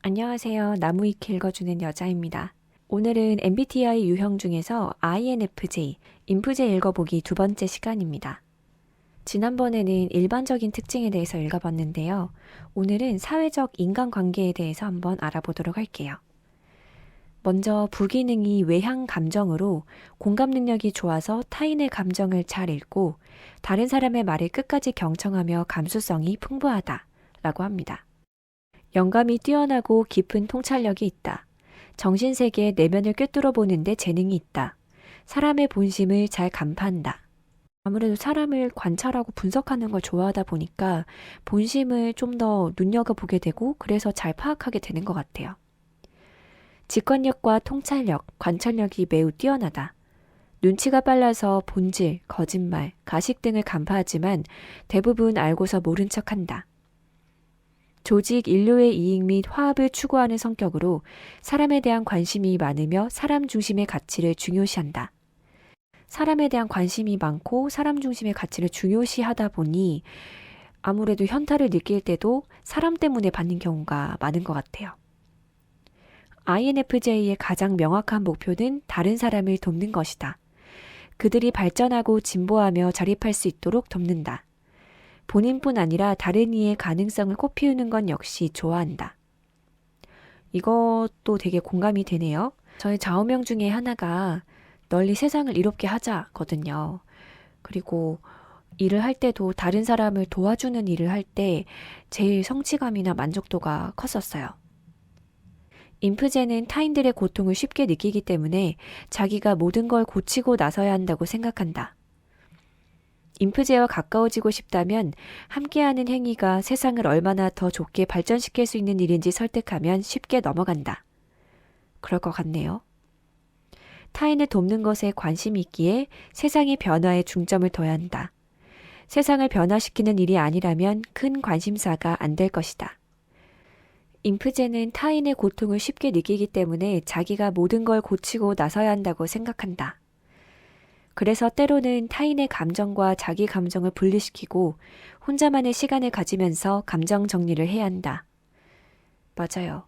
안녕하세요. 나무위키 읽어주는 여자입니다. 오늘은 MBTI 유형 중에서 INFJ, 인프제 읽어보기 두 번째 시간입니다. 지난번에는 일반적인 특징에 대해서 읽어봤는데요. 오늘은 사회적 인간관계에 대해서 한번 알아보도록 할게요. 먼저 부기능이 외향 감정으로 공감 능력이 좋아서 타인의 감정을 잘 읽고 다른 사람의 말을 끝까지 경청하며 감수성이 풍부하다 라고 합니다. 영감이 뛰어나고 깊은 통찰력이 있다. 정신세계의 내면을 꿰뚫어 보는데 재능이 있다. 사람의 본심을 잘 간파한다. 아무래도 사람을 관찰하고 분석하는 걸 좋아하다 보니까 본심을 좀 더 눈여겨보게 되고 그래서 잘 파악하게 되는 것 같아요. 직관력과 통찰력, 관찰력이 매우 뛰어나다. 눈치가 빨라서 본질, 거짓말, 가식 등을 간파하지만 대부분 알고서 모른 척한다. 조직 인류의 이익 및 화합을 추구하는 성격으로 사람에 대한 관심이 많으며 사람 중심의 가치를 중요시한다. 사람에 대한 관심이 많고 사람 중심의 가치를 중요시하다 보니 아무래도 현타를 느낄 때도 사람 때문에 받는 경우가 많은 것 같아요. INFJ의 가장 명확한 목표는 다른 사람을 돕는 것이다. 그들이 발전하고 진보하며 자립할 수 있도록 돕는다. 본인뿐 아니라 다른 이의 가능성을 꽃피우는 건 역시 좋아한다. 이것도 되게 공감이 되네요. 저의 좌우명 중에 하나가 널리 세상을 이롭게 하자거든요. 그리고 일을 할 때도 다른 사람을 도와주는 일을 할 때 제일 성취감이나 만족도가 컸었어요. 인프제는 타인들의 고통을 쉽게 느끼기 때문에 자기가 모든 걸 고치고 나서야 한다고 생각한다. 인프제와 가까워지고 싶다면 함께하는 행위가 세상을 얼마나 더 좋게 발전시킬 수 있는 일인지 설득하면 쉽게 넘어간다. 그럴 것 같네요. 타인을 돕는 것에 관심이 있기에 세상의 변화에 중점을 둬야 한다. 세상을 변화시키는 일이 아니라면 큰 관심사가 안 될 것이다. 인프제는 타인의 고통을 쉽게 느끼기 때문에 자기가 모든 걸 고치고 나서야 한다고 생각한다. 그래서 때로는 타인의 감정과 자기 감정을 분리시키고 혼자만의 시간을 가지면서 감정 정리를 해야 한다. 맞아요.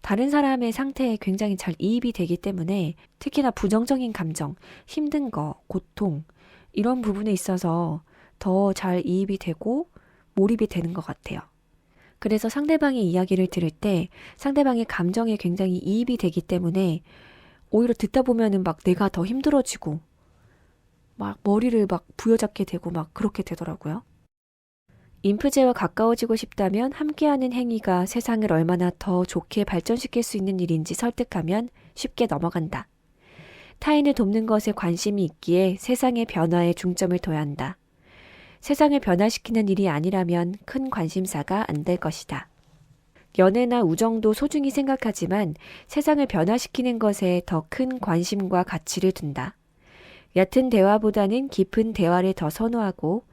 다른 사람의 상태에 굉장히 잘 이입이 되기 때문에 특히나 부정적인 감정, 힘든 거, 고통 이런 부분에 있어서 더 잘 이입이 되고 몰입이 되는 것 같아요. 그래서 상대방의 이야기를 들을 때 상대방의 감정에 굉장히 이입이 되기 때문에 오히려 듣다 보면은 막 내가 더 힘들어지고 막 머리를 막 부여잡게 되고 막 그렇게 되더라고요. 인프제와 가까워지고 싶다면 함께하는 행위가 세상을 얼마나 더 좋게 발전시킬 수 있는 일인지 설득하면 쉽게 넘어간다. 타인을 돕는 것에 관심이 있기에 세상의 변화에 중점을 둬야 한다. 세상을 변화시키는 일이 아니라면 큰 관심사가 안 될 것이다. 연애나 우정도 소중히 생각하지만 세상을 변화시키는 것에 더 큰 관심과 가치를 둔다. 얕은 대화보다는 깊은 대화를 더 선호하고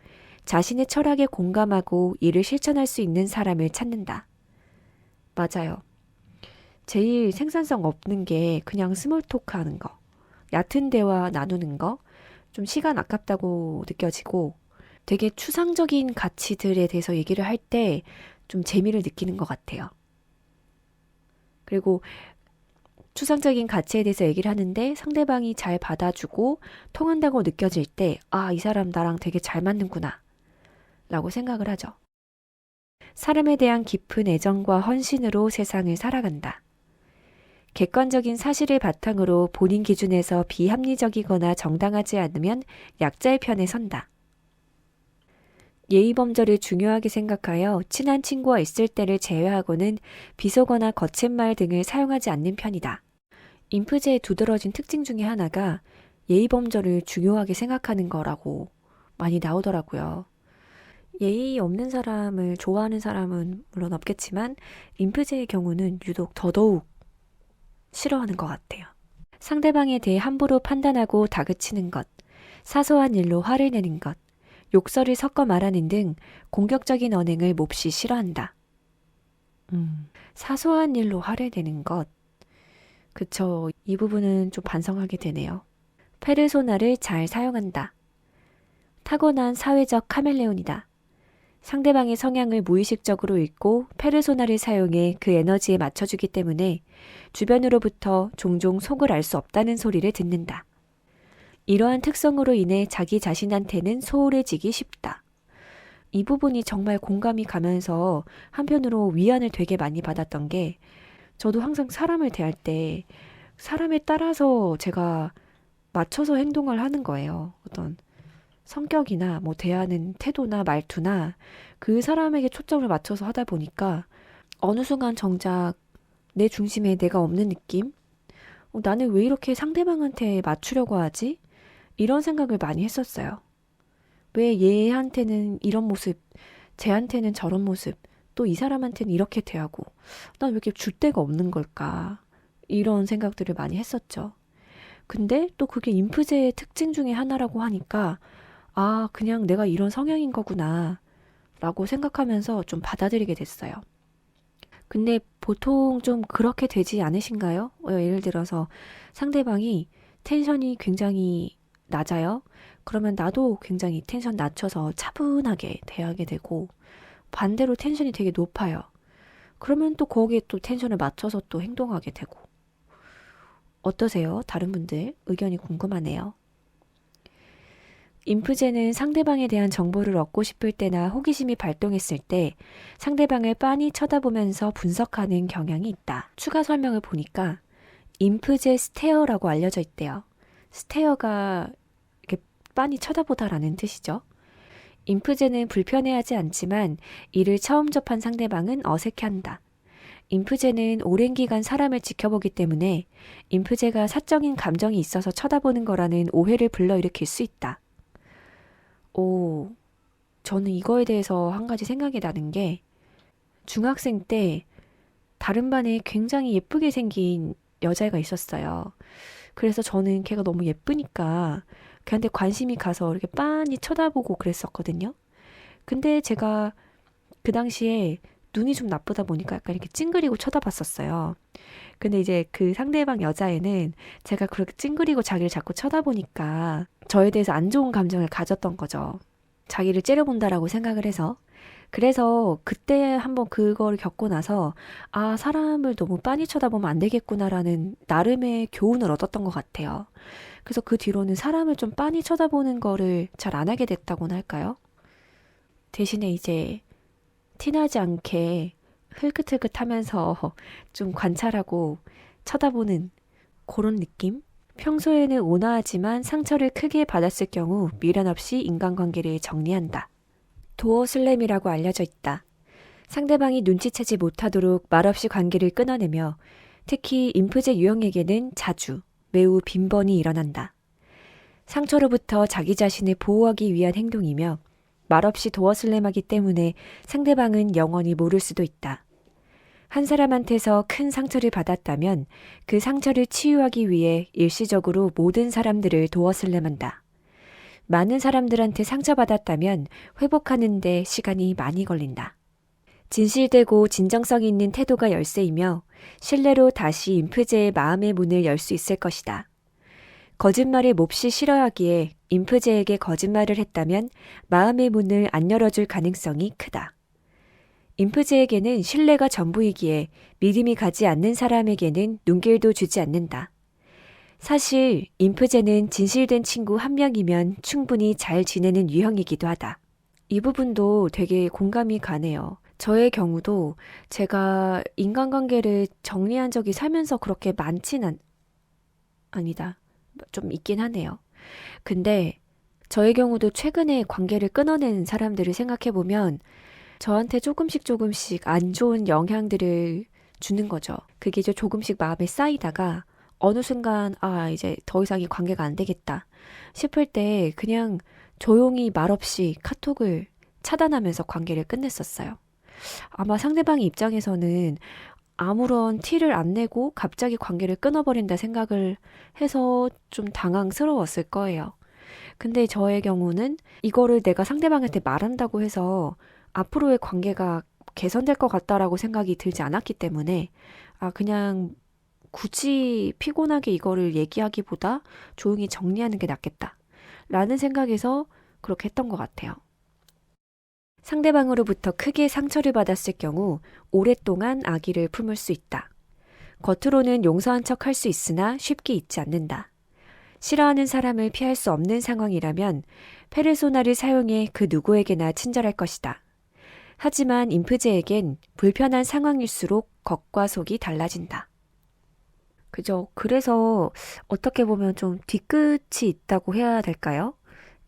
자신의 철학에 공감하고 이를 실천할 수 있는 사람을 찾는다. 맞아요. 제일 생산성 없는 게 그냥 스몰 토크 하는 거. 얕은 대화 나누는 거. 좀 시간 아깝다고 느껴지고 되게 추상적인 가치들에 대해서 얘기를 할 때 좀 재미를 느끼는 것 같아요. 그리고 추상적인 가치에 대해서 얘기를 하는데 상대방이 잘 받아주고 통한다고 느껴질 때, 아, 이 사람 나랑 되게 잘 맞는구나 라고 생각을 하죠. 사람에 대한 깊은 애정과 헌신으로 세상을 살아간다. 객관적인 사실을 바탕으로 본인 기준에서 비합리적이거나 정당하지 않으면 약자의 편에 선다. 예의범절을 중요하게 생각하여 친한 친구와 있을 때를 제외하고는 비속어나 거친 말 등을 사용하지 않는 편이다. 인프제의 두드러진 특징 중에 하나가 예의범절을 중요하게 생각하는 거라고 많이 나오더라고요. 예의 없는 사람을 좋아하는 사람은 물론 없겠지만 인프제의 경우는 유독 더더욱 싫어하는 것 같아요. 상대방에 대해 함부로 판단하고 다그치는 것, 사소한 일로 화를 내는 것, 욕설을 섞어 말하는 등 공격적인 언행을 몹시 싫어한다. 사소한 일로 화를 내는 것. 그쵸. 이 부분은 좀 반성하게 되네요. 페르소나를 잘 사용한다. 타고난 사회적 카멜레온이다. 상대방의 성향을 무의식적으로 읽고 페르소나를 사용해 그 에너지에 맞춰주기 때문에 주변으로부터 종종 속을 알 수 없다는 소리를 듣는다. 이러한 특성으로 인해 자기 자신한테는 소홀해지기 쉽다. 이 부분이 정말 공감이 가면서 한편으로 위안을 되게 많이 받았던 게, 저도 항상 사람을 대할 때 사람에 따라서 제가 맞춰서 행동을 하는 거예요. 어떤 성격이나 뭐 대하는 태도나 말투나 그 사람에게 초점을 맞춰서 하다 보니까 어느 순간 정작 내 중심에 내가 없는 느낌? 나는 왜 이렇게 상대방한테 맞추려고 하지? 이런 생각을 많이 했었어요. 왜 얘한테는 이런 모습, 쟤한테는 저런 모습, 또 이 사람한테는 이렇게 대하고, 난 왜 이렇게 줄 데가 없는 걸까? 이런 생각들을 많이 했었죠. 근데 또 그게 인프제의 특징 중에 하나라고 하니까, 아, 그냥 내가 이런 성향인 거구나, 라고 생각하면서 좀 받아들이게 됐어요. 근데 보통 좀 그렇게 되지 않으신가요? 예를 들어서 상대방이 텐션이 굉장히 낮아요. 그러면 나도 굉장히 텐션 낮춰서 차분하게 대하게 되고, 반대로 텐션이 되게 높아요. 그러면 또 거기에 또 텐션을 맞춰서 또 행동하게 되고. 어떠세요? 다른 분들 의견이 궁금하네요. 인프제는 상대방에 대한 정보를 얻고 싶을 때나 호기심이 발동했을 때 상대방을 빤히 쳐다보면서 분석하는 경향이 있다. 추가 설명을 보니까 인프제 스테어라고 알려져 있대요. 스테어가 이렇게 빤히 쳐다보다라는 뜻이죠. 인프제는 불편해하지 않지만 이를 처음 접한 상대방은 어색해한다. 인프제는 오랜 기간 사람을 지켜보기 때문에 인프제가 사적인 감정이 있어서 쳐다보는 거라는 오해를 불러일으킬 수 있다. 오, 저는 이거에 대해서 한 가지 생각이 나는 게, 중학생 때 다른 반에 굉장히 예쁘게 생긴 여자애가 있었어요. 그래서 저는 걔가 너무 예쁘니까 걔한테 관심이 가서 이렇게 빤히 쳐다보고 그랬었거든요. 근데 제가 그 당시에 눈이 좀 나쁘다 보니까 약간 이렇게 찡그리고 쳐다봤었어요. 근데 이제 그 상대방 여자애는 제가 그렇게 찡그리고 자기를 자꾸 쳐다보니까 저에 대해서 안 좋은 감정을 가졌던 거죠. 자기를 째려본다라고 생각을 해서. 그래서 그때 한번 그걸 겪고 나서, 아, 사람을 너무 빤히 쳐다보면 안 되겠구나라는 나름의 교훈을 얻었던 것 같아요. 그래서 그 뒤로는 사람을 좀 빤히 쳐다보는 거를 잘 안 하게 됐다고나 할까요? 대신에 이제 티나지 않게 흘끗흘끗하면서 좀 관찰하고 쳐다보는 그런 느낌? 평소에는 온화하지만 상처를 크게 받았을 경우 미련 없이 인간관계를 정리한다. 도어 슬램이라고 알려져 있다. 상대방이 눈치채지 못하도록 말없이 관계를 끊어내며 특히 인프제 유형에게는 자주, 매우 빈번히 일어난다. 상처로부터 자기 자신을 보호하기 위한 행동이며 말없이 도어 슬램하기 때문에 상대방은 영원히 모를 수도 있다. 한 사람한테서 큰 상처를 받았다면 그 상처를 치유하기 위해 일시적으로 모든 사람들을 도어 슬램한다. 많은 사람들한테 상처받았다면 회복하는데 시간이 많이 걸린다. 진실되고 진정성 있는 태도가 열쇠이며 신뢰로 다시 인프제의 마음의 문을 열 수 있을 것이다. 거짓말을 몹시 싫어하기에 인프제에게 거짓말을 했다면 마음의 문을 안 열어줄 가능성이 크다. 인프제에게는 신뢰가 전부이기에 믿음이 가지 않는 사람에게는 눈길도 주지 않는다. 사실 인프제는 진실된 친구 한 명이면 충분히 잘 지내는 유형이기도 하다. 이 부분도 되게 공감이 가네요. 저의 경우도 제가 인간관계를 정리한 적이 살면서 그렇게 아니다. 좀 있긴 하네요. 근데 저의 경우도 최근에 관계를 끊어낸 사람들을 생각해보면 저한테 조금씩 안 좋은 영향들을 주는 거죠. 그게 이제 조금씩 마음에 쌓이다가 어느 순간 이제 더 이상 이 관계가 안 되겠다 싶을 때 그냥 조용히 말없이 카톡을 차단하면서 관계를 끝냈었어요. 아마 상대방의 입장에서는 아무런 티를 안 내고 갑자기 관계를 끊어버린다 생각을 해서 좀 당황스러웠을 거예요. 근데 저의 경우는 이거를 내가 상대방한테 말한다고 해서 앞으로의 관계가 개선될 것 같다라고 생각이 들지 않았기 때문에 그냥 굳이 피곤하게 이거를 얘기하기보다 조용히 정리하는 게 낫겠다 라는 생각에서 그렇게 했던 것 같아요. 상대방으로부터 크게 상처를 받았을 경우 오랫동안 악의를 품을 수 있다. 겉으로는 용서한 척 할 수 있으나 쉽게 잊지 않는다. 싫어하는 사람을 피할 수 없는 상황이라면 페르소나를 사용해 그 누구에게나 친절할 것이다. 하지만 인프제에겐 불편한 상황일수록 겉과 속이 달라진다. 그죠? 그래서 어떻게 보면 좀 뒤끝이 있다고 해야 될까요?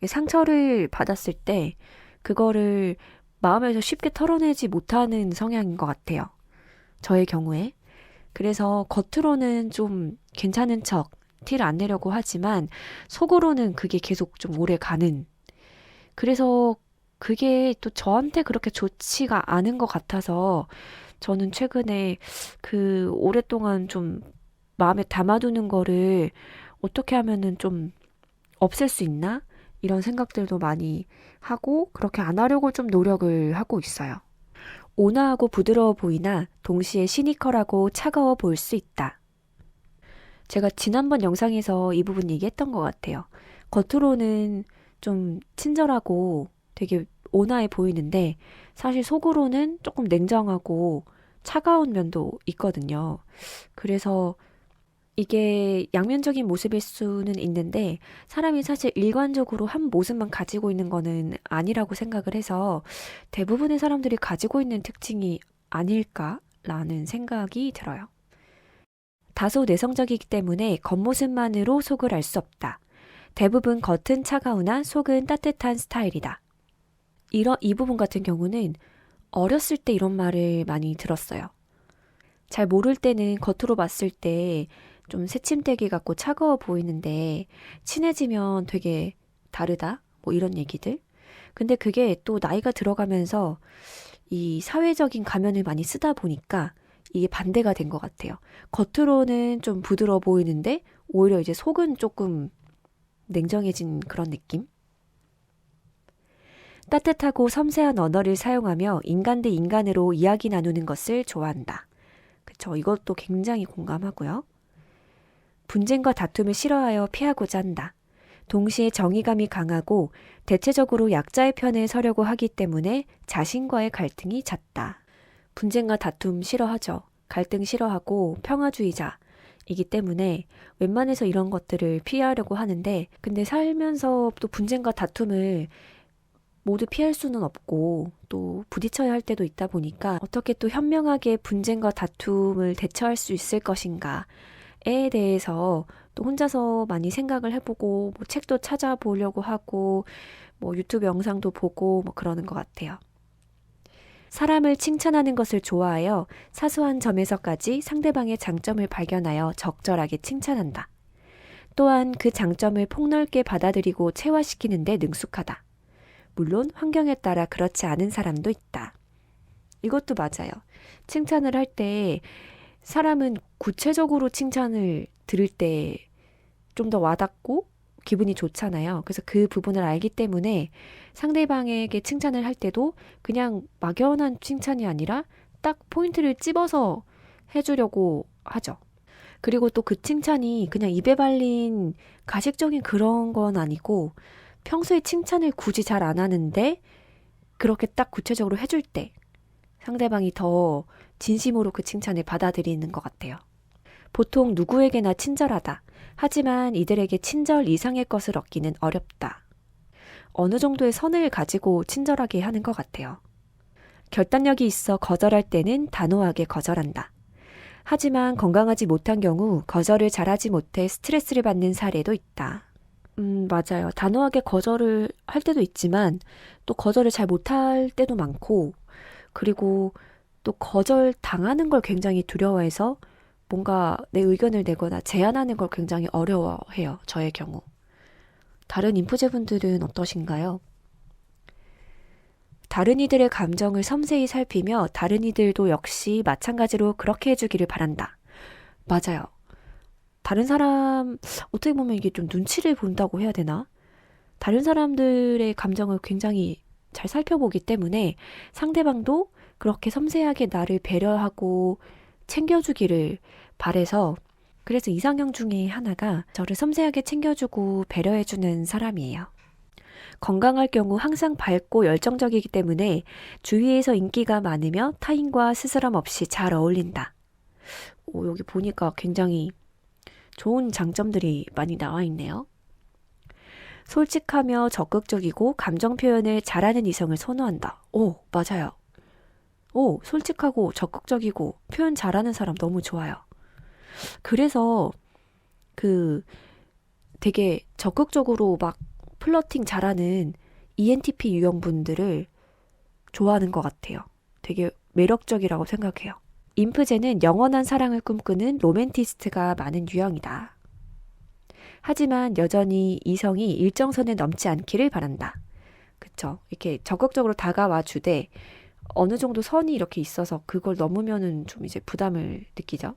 상처를 받았을 때 그거를 마음에서 쉽게 털어내지 못하는 성향인 것 같아요. 저의 경우에. 그래서 겉으로는 좀 괜찮은 척 티를 안 내려고 하지만 속으로는 그게 계속 좀 오래 가는. 그래서 그게 또 저한테 그렇게 좋지가 않은 것 같아서 저는 최근에 그 오랫동안 좀 마음에 담아두는 거를 어떻게 하면은 좀 없앨 수 있나? 이런 생각들도 많이 하고 그렇게 안 하려고 좀 노력을 하고 있어요. 온화하고 부드러워 보이나 동시에 시니컬하고 차가워 보일 수 있다. 제가 지난번 영상에서 이 부분 얘기했던 것 같아요. 겉으로는 좀 친절하고 되게 온화해 보이는데 사실 속으로는 조금 냉정하고 차가운 면도 있거든요. 그래서 이게 양면적인 모습일 수는 있는데 사람이 사실 일관적으로 한 모습만 가지고 있는 거는 아니라고 생각을 해서 대부분의 사람들이 가지고 있는 특징이 아닐까라는 생각이 들어요. 다소 내성적이기 때문에 겉모습만으로 속을 알 수 없다. 대부분 겉은 차가우나 속은 따뜻한 스타일이다. 이 부분 같은 경우는 어렸을 때 이런 말을 많이 들었어요. 잘 모를 때는 겉으로 봤을 때 좀 새침대기 같고 차가워 보이는데 친해지면 되게 다르다? 뭐 이런 얘기들. 근데 그게 또 나이가 들어가면서 이 사회적인 가면을 많이 쓰다 보니까 이게 반대가 된 것 같아요. 겉으로는 좀 부드러워 보이는데 오히려 이제 속은 조금 냉정해진 그런 느낌? 따뜻하고 섬세한 언어를 사용하며 인간 대 인간으로 이야기 나누는 것을 좋아한다. 그쵸. 이것도 굉장히 공감하고요. 분쟁과 다툼을 싫어하여 피하고자 한다. 동시에 정의감이 강하고 대체적으로 약자의 편에 서려고 하기 때문에 자신과의 갈등이 잦다. 분쟁과 다툼 싫어하죠. 갈등 싫어하고 평화주의자이기 때문에 웬만해서 이런 것들을 피하려고 하는데 근데 살면서 또 분쟁과 다툼을 모두 피할 수는 없고 또 부딪혀야 할 때도 있다 보니까 어떻게 또 현명하게 분쟁과 다툼을 대처할 수 있을 것인가에 대해서 또 혼자서 많이 생각을 해보고 뭐 책도 찾아보려고 하고 뭐 유튜브 영상도 보고 뭐 그러는 것 같아요. 사람을 칭찬하는 것을 좋아하여 사소한 점에서까지 상대방의 장점을 발견하여 적절하게 칭찬한다. 또한 그 장점을 폭넓게 받아들이고 체화시키는 데 능숙하다. 물론 환경에 따라 그렇지 않은 사람도 있다. 이것도 맞아요. 칭찬을 할 때 사람은 구체적으로 칭찬을 들을 때 좀 더 와닿고 기분이 좋잖아요. 그래서 그 부분을 알기 때문에 상대방에게 칭찬을 할 때도 그냥 막연한 칭찬이 아니라 딱 포인트를 찝어서 해주려고 하죠. 그리고 또 그 칭찬이 그냥 입에 발린 가식적인 그런 건 아니고 평소에 칭찬을 굳이 잘 안 하는데 그렇게 딱 구체적으로 해줄 때 상대방이 더 진심으로 그 칭찬을 받아들이는 것 같아요. 보통 누구에게나 친절하다. 하지만 이들에게 친절 이상의 것을 얻기는 어렵다. 어느 정도의 선을 가지고 친절하게 하는 것 같아요. 결단력이 있어 거절할 때는 단호하게 거절한다. 하지만 건강하지 못한 경우 거절을 잘하지 못해 스트레스를 받는 사례도 있다. 맞아요. 단호하게 거절을 할 때도 있지만 또 거절을 잘 못할 때도 많고 그리고 또 거절 당하는 걸 굉장히 두려워해서 뭔가 내 의견을 내거나 제안하는 걸 굉장히 어려워해요. 저의 경우. 다른 인프제분들은 어떠신가요? 다른 이들의 감정을 섬세히 살피며 다른 이들도 역시 마찬가지로 그렇게 해주기를 바란다. 맞아요. 다른 사람, 어떻게 보면 이게 좀 눈치를 본다고 해야 되나? 다른 사람들의 감정을 굉장히 잘 살펴보기 때문에 상대방도 그렇게 섬세하게 나를 배려하고 챙겨주기를 바래서 그래서 이상형 중에 하나가 저를 섬세하게 챙겨주고 배려해주는 사람이에요. 건강할 경우 항상 밝고 열정적이기 때문에 주위에서 인기가 많으며 타인과 스스럼 없이 잘 어울린다. 여기 보니까 굉장히 좋은 장점들이 많이 나와 있네요. 솔직하며 적극적이고 감정 표현을 잘하는 이성을 선호한다. 맞아요. 솔직하고 적극적이고 표현 잘하는 사람 너무 좋아요. 그래서 되게 적극적으로 막 플러팅 잘하는 ENTP 유형분들을 좋아하는 것 같아요. 되게 매력적이라고 생각해요. 인프제는 영원한 사랑을 꿈꾸는 로맨티스트가 많은 유형이다. 하지만 여전히 이성이 일정선을 넘지 않기를 바란다. 그쵸? 이렇게 적극적으로 다가와 주되 어느 정도 선이 이렇게 있어서 그걸 넘으면은 좀 이제 부담을 느끼죠.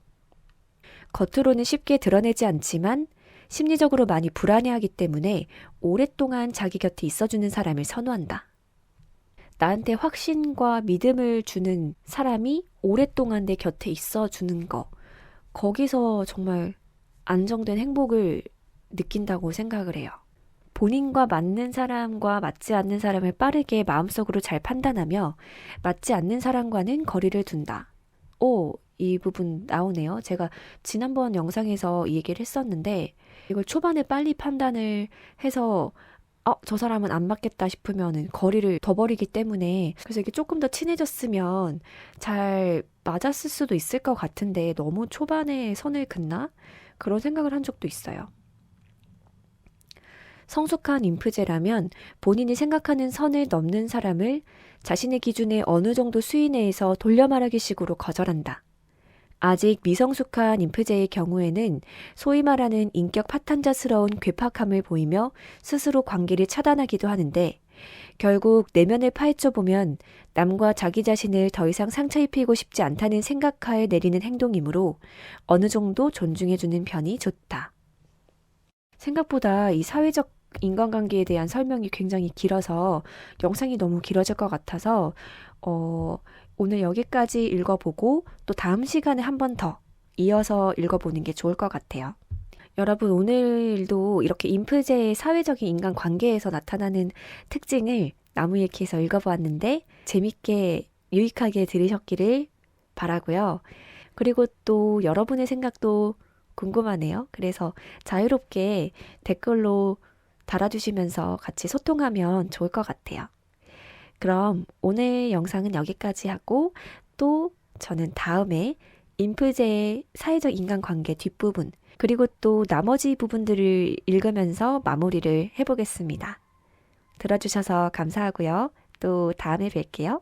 겉으로는 쉽게 드러내지 않지만 심리적으로 많이 불안해하기 때문에 오랫동안 자기 곁에 있어주는 사람을 선호한다. 나한테 확신과 믿음을 주는 사람이 오랫동안 내 곁에 있어주는 거, 거기서 정말 안정된 행복을 느낀다고 생각을 해요. 본인과 맞는 사람과 맞지 않는 사람을 빠르게 마음속으로 잘 판단하며 맞지 않는 사람과는 거리를 둔다. 이 부분 나오네요. 제가 지난번 영상에서 이 얘기를 했었는데 이걸 초반에 빨리 판단을 해서 저 사람은 안 맞겠다 싶으면은 거리를 둬버리기 때문에 그래서 이게 조금 더 친해졌으면 잘 맞았을 수도 있을 것 같은데 너무 초반에 선을 긋나? 그런 생각을 한 적도 있어요. 성숙한 인프제라면 본인이 생각하는 선을 넘는 사람을 자신의 기준에 어느 정도 수위 내에서 돌려 말하기 식으로 거절한다. 아직 미성숙한 인프제의 경우에는 소위 말하는 인격 파탄자스러운 괴팍함을 보이며 스스로 관계를 차단하기도 하는데 결국 내면을 파헤쳐 보면 남과 자기 자신을 더 이상 상처 입히고 싶지 않다는 생각하에 내리는 행동이므로 어느 정도 존중해주는 편이 좋다. 생각보다 이 사회적 인간관계에 대한 설명이 굉장히 길어서 영상이 너무 길어질 것 같아서 오늘 여기까지 읽어보고 또 다음 시간에 한 번 더 이어서 읽어보는 게 좋을 것 같아요. 여러분 오늘도 이렇게 인프제의 사회적인 인간관계에서 나타나는 특징을 나무위키에서 읽어보았는데 재밌게 유익하게 들으셨기를 바라고요. 그리고 또 여러분의 생각도 궁금하네요. 그래서 자유롭게 댓글로 달아주시면서 같이 소통하면 좋을 것 같아요. 그럼 오늘 영상은 여기까지 하고 또 저는 다음에 인프제의 사회적 인간관계 뒷부분 그리고 또 나머지 부분들을 읽으면서 마무리를 해보겠습니다. 들어주셔서 감사하고요. 또 다음에 뵐게요.